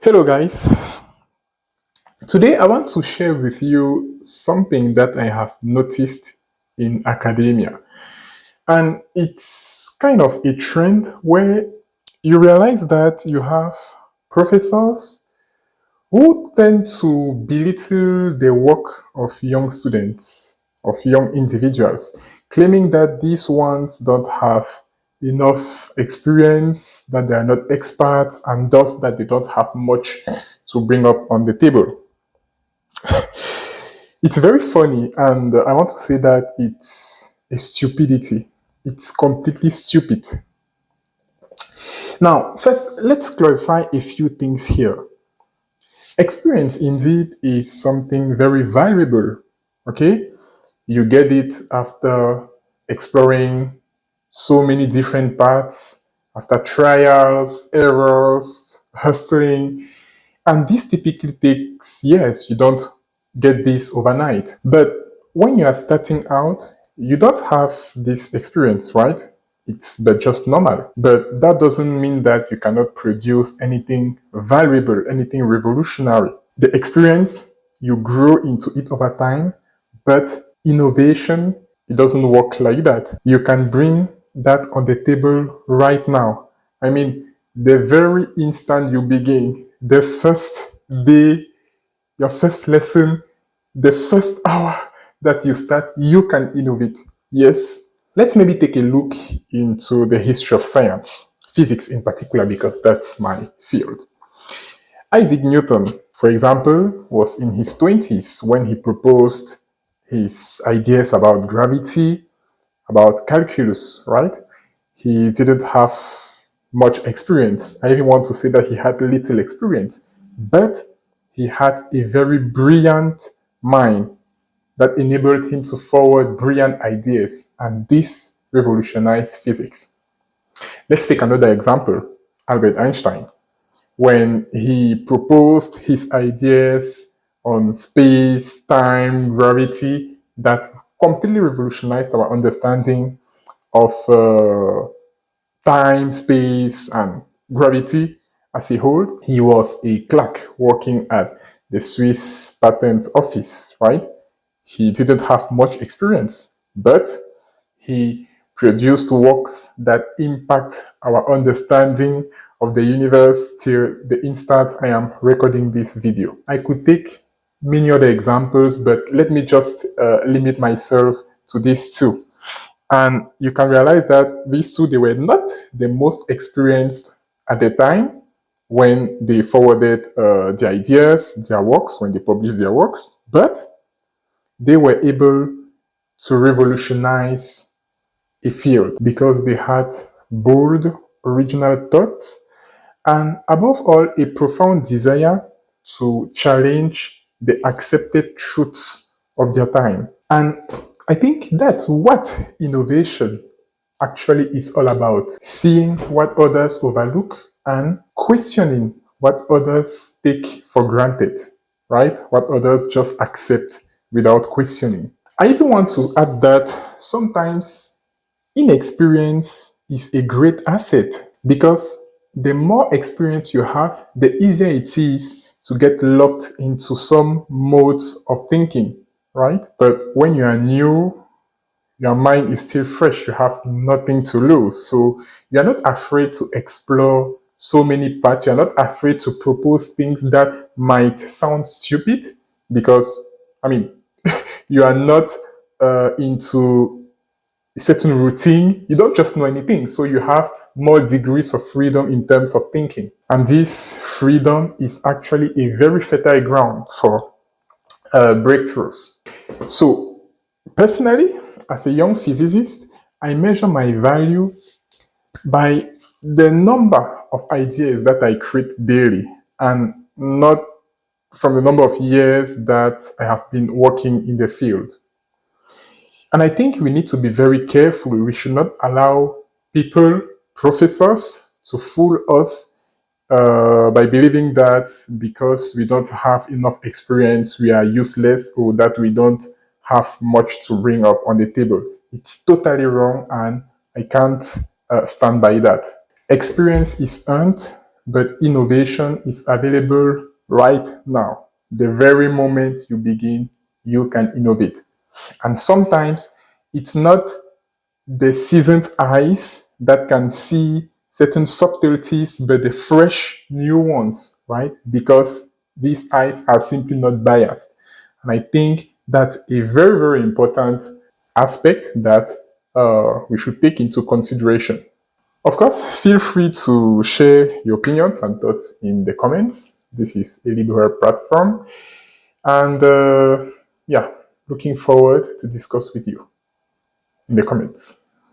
Hello, guys. Today, I want to share with you something that I have noticed in academia. And it's kind of a trend where you realize that you have professors who tend to belittle the work of young students, of young individuals, claiming that these ones don't have enough experience, that they are not experts, and thus that they don't have much to bring up on the table. It's very funny, and I want to say that it's a stupidity. It's completely stupid. Now, first, let's clarify a few things here. Experience indeed is something very valuable, okay? You get it after exploring so many different paths, after trials, errors, hustling, and this typically takes years. You don't get this overnight. But when you are starting out, you don't have this experience, right? It's but just normal. But that doesn't mean that you cannot produce anything valuable, anything revolutionary. The experience, you grow into it over time, but innovation, it doesn't work like that. You can bring that on the table right now. I mean, the very instant you begin, the first day, your first lesson, the first hour that you start, you can innovate. Yes. Let's maybe take a look into the history of science, physics in particular, because that's my field. Isaac Newton, for example, was in his 20s when he proposed his ideas about gravity, about calculus, right? He didn't have much experience. I even want to say that he had little experience, but he had a very brilliant mind that enabled him to forward brilliant ideas, and this revolutionized physics. Let's take another example, Albert Einstein. When he proposed his ideas on space, time, gravity, that completely revolutionized our understanding of time, space, and gravity as a whole. He was a clerk working at the Swiss Patent Office, right? He didn't have much experience, but he produced works that impact our understanding of the universe till the instant I am recording this video. I could take many other examples, but let me just limit myself to these two. And you can realize that these two, they were not the most experienced at the time when they forwarded their ideas, their works, when they published their works, but they were able to revolutionize a field because they had bold, original thoughts and, above all, a profound desire to challenge the accepted truths of their time. And I think that's what innovation actually is all about. Seeing what others overlook and questioning what others take for granted, right? What others just accept without questioning. I even want to add that sometimes inexperience is a great asset because the more experience you have, the easier it is to get locked into some modes of thinking, right? But when you are new, your mind is still fresh, you have nothing to lose. So you're not afraid to explore so many paths, you're not afraid to propose things that might sound stupid because, I mean, you are not into a certain routine. You don't just know anything. So you have more degrees of freedom in terms of thinking. And this freedom is actually a very fertile ground for breakthroughs. So personally, as a young physicist, I measure my value by the number of ideas that I create daily and not from the number of years that I have been working in the field. And I think we need to be very careful. We should not allow people, professors, to fool us by believing that because we don't have enough experience, we are useless or that we don't have much to bring up on the table. It's totally wrong, and I can't stand by that. Experience is earned, but innovation is available right now. The very moment you begin, you can innovate. And sometimes it's not the seasoned eyes that can see certain subtleties, but the fresh new ones, right? Because these eyes are simply not biased. And I think that's a very, very important aspect that we should take into consideration. Of course, feel free to share your opinions and thoughts in the comments. This is a liberal platform. And yeah, looking forward to discuss with you in the comments.